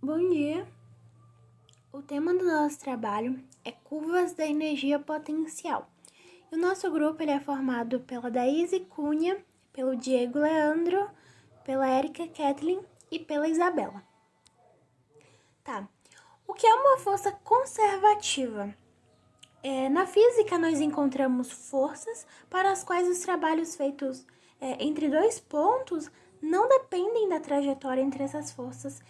Bom dia! O tema do nosso trabalho é curvas da energia potencial. E o nosso grupo ele é formado pela Daíse Cunha, pelo Diego Leandro, pela Érica Kathleen e pela Isabela. Tá, o que é uma força conservativa? Na física, nós encontramos forças para as quais os trabalhos feitos entre dois pontos não dependem da trajetória entre essas forças,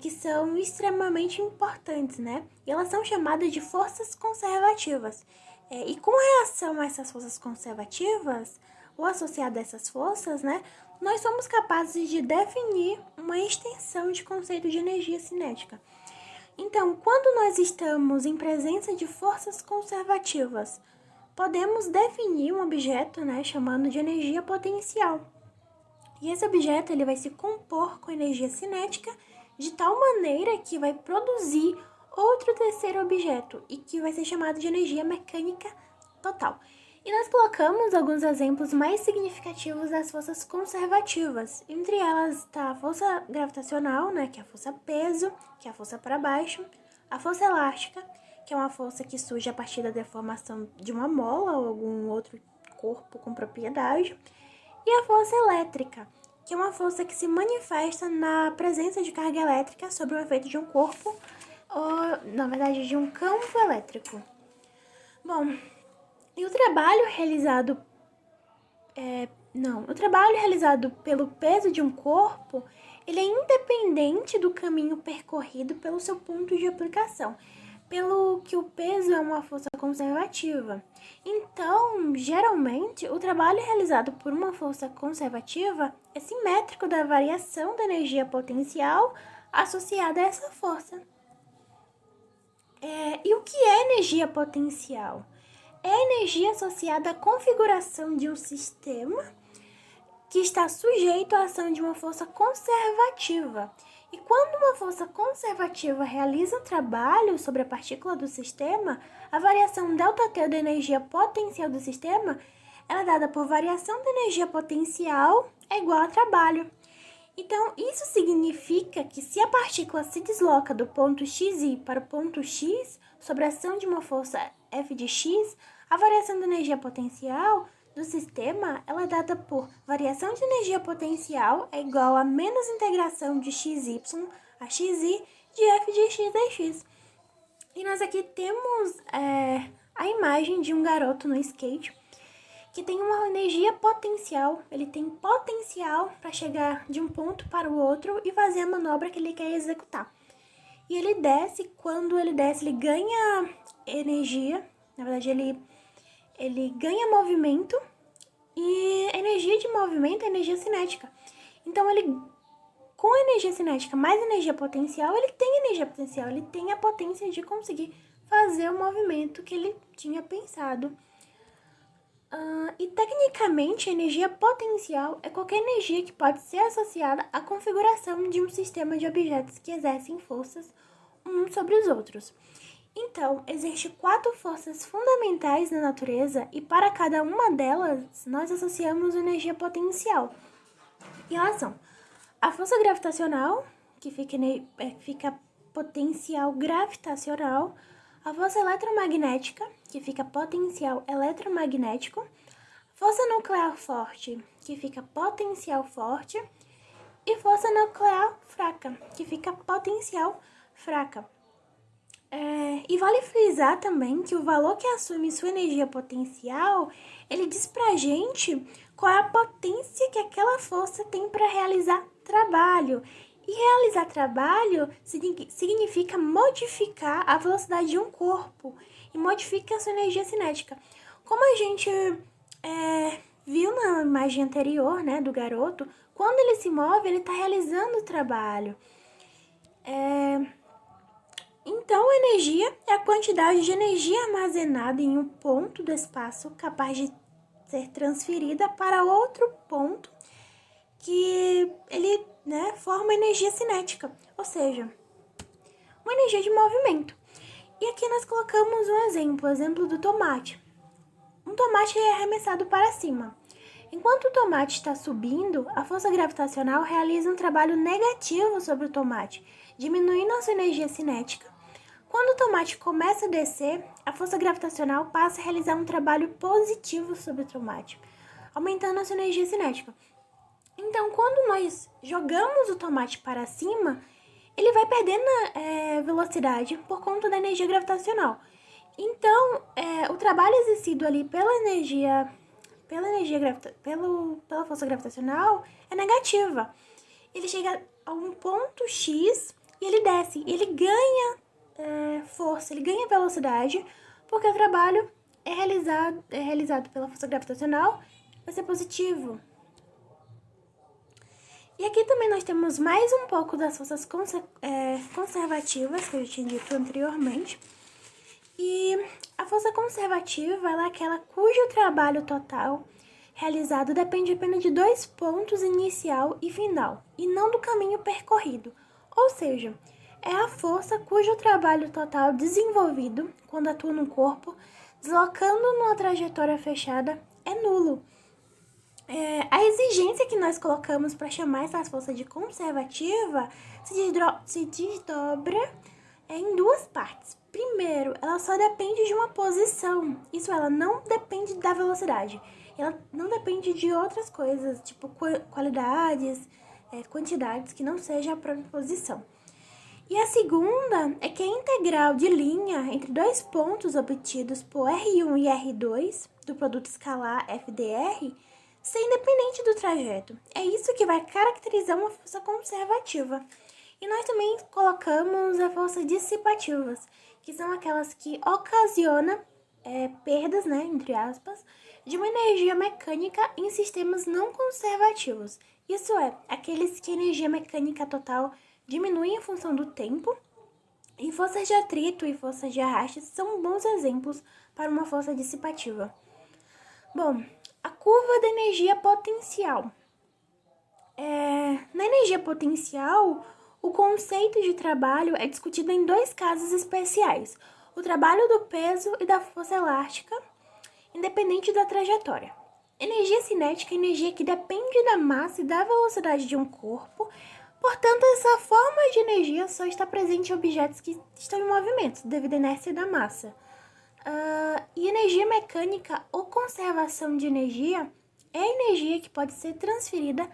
que são extremamente importantes, né? E elas são chamadas de forças conservativas. E com relação a essas forças conservativas, ou associadas a essas forças, né, nós somos capazes de definir uma extensão de conceito de energia cinética. Então, quando nós estamos em presença de forças conservativas, podemos definir um objeto, né, chamando de energia potencial. E esse objeto ele vai se compor com energia cinética de tal maneira que vai produzir outro terceiro objeto e que vai ser chamado de energia mecânica total. E nós colocamos alguns exemplos mais significativos das forças conservativas. Entre elas está a força gravitacional, né, que é a força peso, que é a força para baixo, a força elástica, que é uma força que surge a partir da deformação de uma mola ou algum outro corpo com propriedade, e a força elétrica, que é uma força que se manifesta na presença de carga elétrica sobre o efeito de um corpo, ou, na verdade, de um campo elétrico. Bom, e o trabalho realizado pelo peso de um corpo, ele é independente do caminho percorrido pelo seu ponto de aplicação, pelo que o peso é uma força conservativa. Então, geralmente, o trabalho realizado por uma força conservativa é simétrico da variação da energia potencial associada a essa força. E o que é energia potencial? É a energia associada à configuração de um sistema que está sujeito à ação de uma força conservativa. E quando uma força conservativa realiza um trabalho sobre a partícula do sistema, a variação ΔT da energia potencial do sistema ela é dada por variação da energia potencial é igual a trabalho. Então, isso significa que se a partícula se desloca do ponto xi para o ponto x, sob a ação de uma força F de x, a variação da energia potencial do sistema ela é dada por variação de energia potencial é igual a menos integração de xy a xi de F de x dx. E nós aqui temos a imagem de um garoto no skate que tem uma energia potencial, ele tem potencial para chegar de um ponto para o outro e fazer a manobra que ele quer executar. E ele desce, quando ele desce, ele ganha energia, na verdade ele ganha movimento, e energia de movimento é energia cinética. Então ele, com energia cinética mais energia potencial, ele tem a potência de conseguir fazer o movimento que ele tinha pensado. E tecnicamente, a energia potencial é qualquer energia que pode ser associada à configuração de um sistema de objetos que exercem forças uns sobre os outros. Então, existem 4 forças fundamentais na natureza e para cada uma delas, nós associamos energia potencial. E elas são a força gravitacional, que fica potencial gravitacional, a força eletromagnética, que fica potencial eletromagnético, força nuclear forte, que fica potencial forte, e força nuclear fraca, que fica potencial fraca. E vale frisar também que o valor que assume sua energia potencial, ele diz pra gente qual é a potência que aquela força tem para realizar trabalho. E realizar trabalho significa modificar a velocidade de um corpo e modifica a sua energia cinética. Como a gente viu na imagem anterior, né, do garoto, quando ele se move, ele está realizando o trabalho. Então, a energia é a quantidade de energia armazenada em um ponto do espaço capaz de ser transferida para outro ponto que ele forma energia cinética, ou seja, uma energia de movimento. E aqui nós colocamos um exemplo do tomate. Um tomate é arremessado para cima. Enquanto o tomate está subindo, a força gravitacional realiza um trabalho negativo sobre o tomate, diminuindo a sua energia cinética. Quando o tomate começa a descer, a força gravitacional passa a realizar um trabalho positivo sobre o tomate, aumentando a sua energia cinética. Então, quando nós jogamos o tomate para cima, ele vai perdendo velocidade por conta da energia gravitacional. Então, o trabalho exercido ali pela força gravitacional é negativa. Ele chega a um ponto X e ele desce. Ele ganha força, ele ganha velocidade, porque o trabalho é realizado pela força gravitacional, vai ser positivo. E aqui também nós temos mais um pouco das forças conservativas, que eu já tinha dito anteriormente. E a força conservativa ela é aquela cujo trabalho total realizado depende apenas de 2 pontos, inicial e final, e não do caminho percorrido. Ou seja, é a força cujo trabalho total desenvolvido quando atua no corpo, deslocando numa trajetória fechada, é nulo. A exigência que nós colocamos para chamar essa força de conservativa se desdobra em 2 partes. Primeiro, ela só depende de uma posição. Isso, ela não depende da velocidade. Ela não depende de outras coisas, tipo qualidades, quantidades, que não seja a própria posição. E a segunda é que a integral de linha entre 2 pontos obtidos por R1 e R2 do produto escalar FDR ser independente do trajeto. É isso que vai caracterizar uma força conservativa. E nós também colocamos as forças dissipativas, que são aquelas que ocasionam perdas, né, entre aspas, de uma energia mecânica em sistemas não conservativos. Isso é, aqueles que a energia mecânica total diminui em função do tempo. E forças de atrito e forças de arraste são bons exemplos para uma força dissipativa. Bom, a curva da energia potencial. Na energia potencial, o conceito de trabalho é discutido em 2 casos especiais: o trabalho do peso e da força elástica, independente da trajetória. Energia cinética é energia que depende da massa e da velocidade de um corpo, portanto, essa forma de energia só está presente em objetos que estão em movimento, devido à inércia da massa. E energia mecânica ou conservação de energia é a energia que pode ser transferida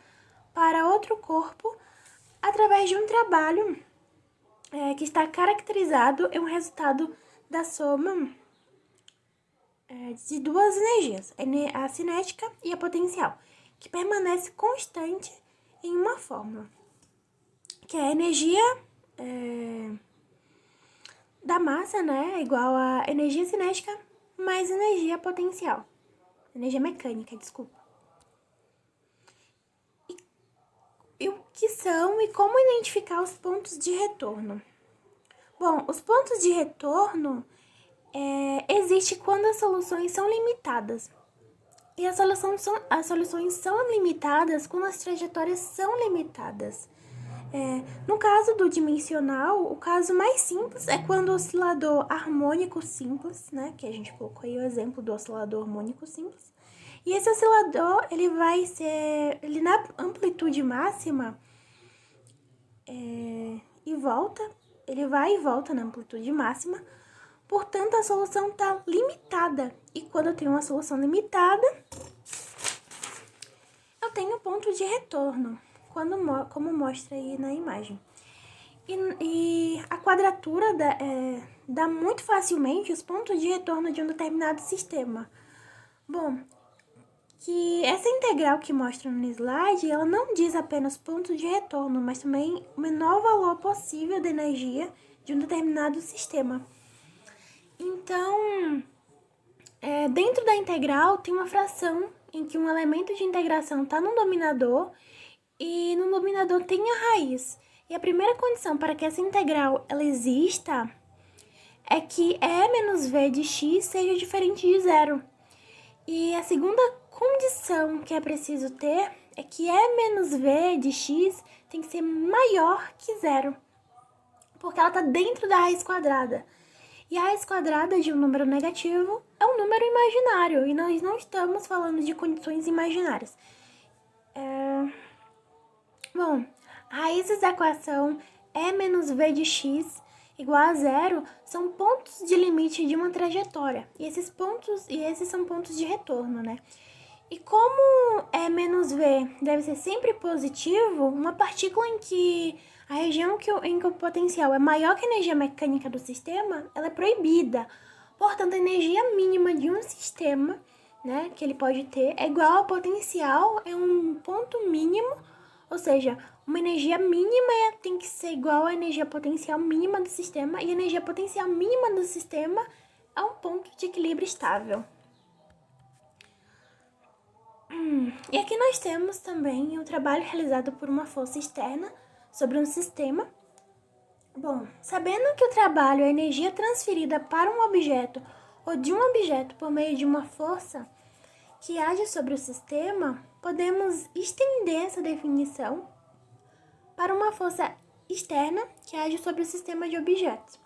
para outro corpo através de um trabalho que está caracterizado em um resultado da soma de 2 energias, a cinética e a potencial, que permanece constante em uma fórmula, que é a energia da massa, né, igual a energia cinética mais energia potencial. Energia mecânica, desculpa. E o que são e como identificar os pontos de retorno? Bom, os pontos de retorno existem quando as soluções são limitadas. E as soluções são limitadas quando as trajetórias são limitadas. No caso do dimensional, o caso mais simples é quando o oscilador harmônico simples, né, que a gente colocou aí o exemplo do oscilador harmônico simples, e esse oscilador, ele na amplitude máxima, ele vai e volta na amplitude máxima, portanto, a solução está limitada. E quando eu tenho uma solução limitada, eu tenho ponto de retorno, como mostra aí na imagem. E a quadratura dá muito facilmente os pontos de retorno de um determinado sistema. Bom, que essa integral que mostra no slide, ela não diz apenas pontos de retorno, mas também o menor valor possível de energia de um determinado sistema. Então, dentro da integral tem uma fração em que um elemento de integração está no dominador e no dominador tem a raiz. E a primeira condição para que essa integral ela exista é que E menos V de x seja diferente de zero. E a segunda condição que é preciso ter é que E menos V de x tem que ser maior que zero, porque ela está dentro da raiz quadrada. E a raiz quadrada de um número negativo é um número imaginário, e nós não estamos falando de condições imaginárias. Bom, raízes da equação E menos V de x igual a zero são pontos de limite de uma trajetória. E esses são pontos de retorno, né? E como E menos V deve ser sempre positivo, uma partícula em que a região em que o potencial é maior que a energia mecânica do sistema, ela é proibida. Portanto, a energia mínima de um sistema, né, que ele pode ter é igual ao potencial, é um ponto mínimo, ou seja, uma energia mínima tem que ser igual à energia potencial mínima do sistema, e a energia potencial mínima do sistema é um ponto de equilíbrio estável. E aqui nós temos também o trabalho realizado por uma força externa sobre um sistema. Bom, sabendo que o trabalho é a energia transferida para um objeto ou de um objeto por meio de uma força que age sobre o sistema, podemos estender essa definição para uma força externa que age sobre o sistema de objetos.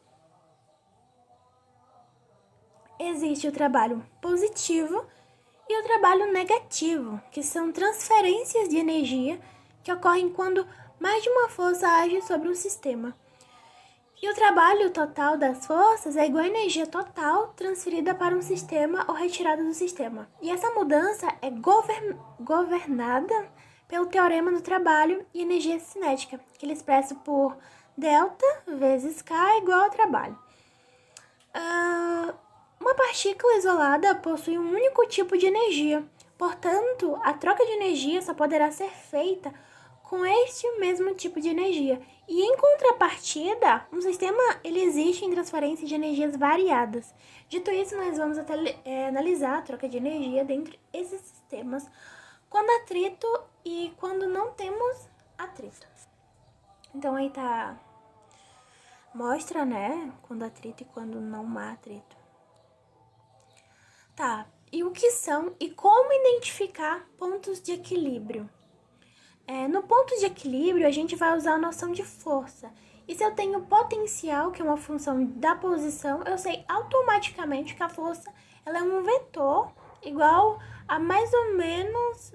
Existe o trabalho positivo e o trabalho negativo, que são transferências de energia que ocorrem quando mais de uma força age sobre um sistema. E o trabalho total das forças é igual à energia total transferida para um sistema ou retirada do sistema. E essa mudança é governada pelo teorema do trabalho e energia cinética, que ele expressa por delta vezes K igual ao trabalho. Uma partícula isolada possui um único tipo de energia, portanto, a troca de energia só poderá ser feita com este mesmo tipo de energia. E em contrapartida, um sistema ele existe em transferência de energias variadas. Dito isso, nós vamos analisar a troca de energia dentre esses sistemas quando atrito e quando não temos atrito. Então aí mostra, né, quando atrito e quando não há atrito. Tá, e o que são e como identificar pontos de equilíbrio? No ponto de equilíbrio, a gente vai usar a noção de força. E se eu tenho potencial, que é uma função da posição, eu sei automaticamente que a força ela é um vetor igual a mais ou menos,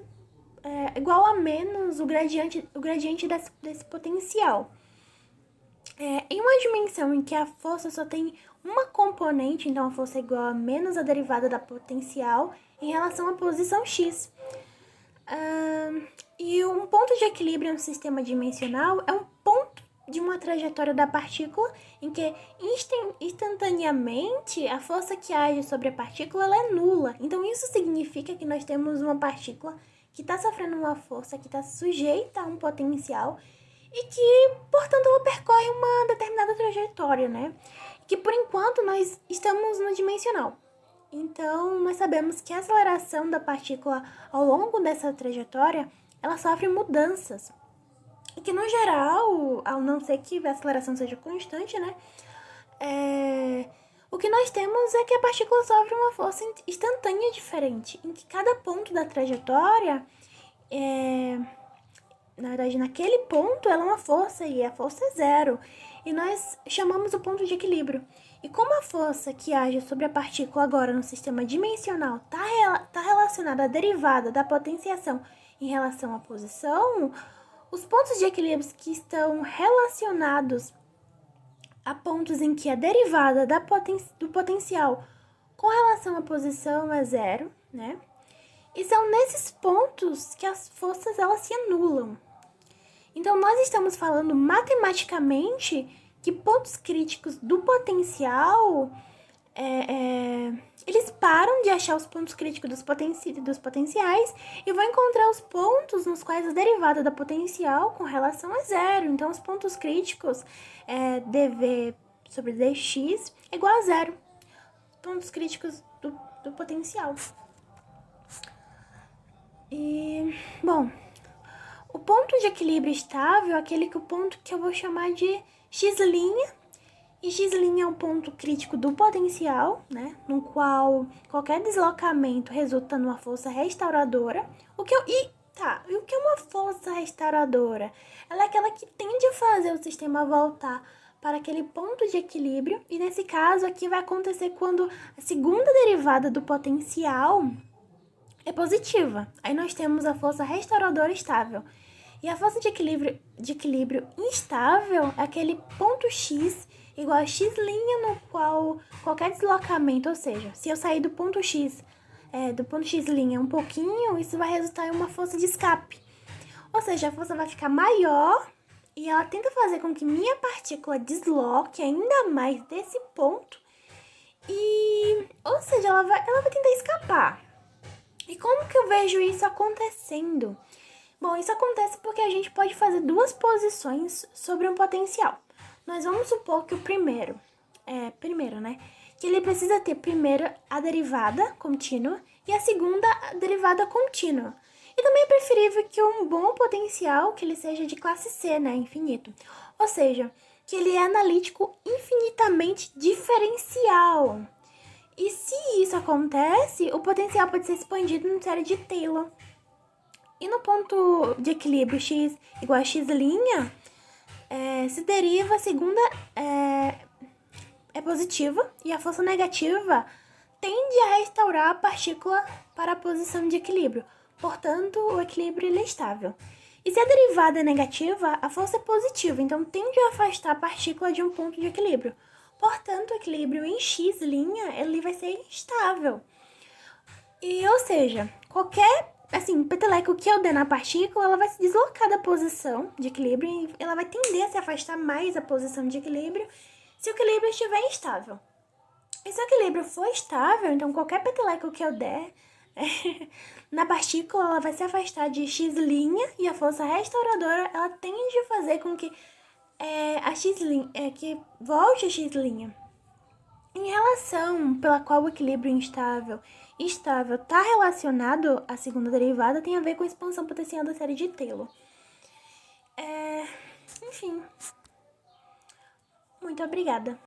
igual a menos o gradiente desse potencial. Em uma dimensão em que a força só tem uma componente, então a força é igual a menos a derivada da potencial em relação à posição x. E um ponto de equilíbrio em um sistema dimensional é um ponto de uma trajetória da partícula em que instantaneamente a força que age sobre a partícula ela é nula. Então isso significa que nós temos uma partícula que está sofrendo uma força, que está sujeita a um potencial e que, portanto, ela percorre uma determinada trajetória, né? Que por enquanto nós estamos no dimensional. Então, nós sabemos que a aceleração da partícula ao longo dessa trajetória, ela sofre mudanças. E que, no geral, ao não ser que a aceleração seja constante, né? O que nós temos é que a partícula sofre uma força instantânea diferente, em que cada ponto da trajetória, na verdade, naquele ponto, ela é uma força e a força é zero. E nós chamamos o ponto de equilíbrio. E como a força que age sobre a partícula agora no sistema dimensional está relacionada à derivada da potenciação em relação à posição, os pontos de equilíbrio que estão relacionados a pontos em que a derivada do potencial com relação à posição é zero, né? E são nesses pontos que as forças elas se anulam. Então, nós estamos falando matematicamente que pontos críticos do potencial, eles param de achar os pontos críticos dos potenciais e vão encontrar os pontos nos quais a derivada da potencial com relação a zero. Então, os pontos críticos dv sobre dx é igual a zero. Pontos críticos do potencial. E, bom, o ponto de equilíbrio estável é aquele que o ponto que eu vou chamar de x', e x' é um ponto crítico do potencial, né, no qual qualquer deslocamento resulta numa força restauradora. E o que é uma força restauradora? Ela é aquela que tende a fazer o sistema voltar para aquele ponto de equilíbrio. E nesse caso aqui vai acontecer quando a segunda derivada do potencial é positiva. Aí nós temos a força restauradora estável. E a força de equilíbrio instável é aquele ponto X igual a x' no qual qualquer deslocamento, ou seja, se eu sair do ponto X um pouquinho, isso vai resultar em uma força de escape. Ou seja, a força vai ficar maior e ela tenta fazer com que minha partícula desloque ainda mais desse ponto. Ou seja, ela vai tentar escapar. E como que eu vejo isso acontecendo? Bom, isso acontece porque a gente pode fazer duas posições sobre um potencial. Nós vamos supor que o primeiro, né? Que ele precisa ter primeiro a derivada contínua e a segunda a derivada contínua. E também é preferível que um bom potencial, que ele seja de classe C, né? Infinito. Ou seja, que ele é analítico infinitamente diferencial. E se isso acontece, o potencial pode ser expandido na série de Taylor. E no ponto de equilíbrio x igual a x', se deriva a segunda é positiva e a força negativa tende a restaurar a partícula para a posição de equilíbrio. Portanto, o equilíbrio ele é estável. E se a derivada é negativa, a força é positiva, então tende a afastar a partícula de um ponto de equilíbrio. Portanto, o equilíbrio em x' ele vai ser instável. Ou seja, qualquer peteleco que eu der na partícula, ela vai se deslocar da posição de equilíbrio e ela vai tender a se afastar mais da posição de equilíbrio se o equilíbrio estiver instável. E se o equilíbrio for estável, então qualquer peteleco que eu der na partícula, ela vai se afastar de x' e a força restauradora, ela tende a fazer com que a x' que volte a x'. Em relação pela qual o equilíbrio estável está relacionado à segunda derivada, tem a ver com a expansão potencial da série de Taylor. Enfim, muito obrigada.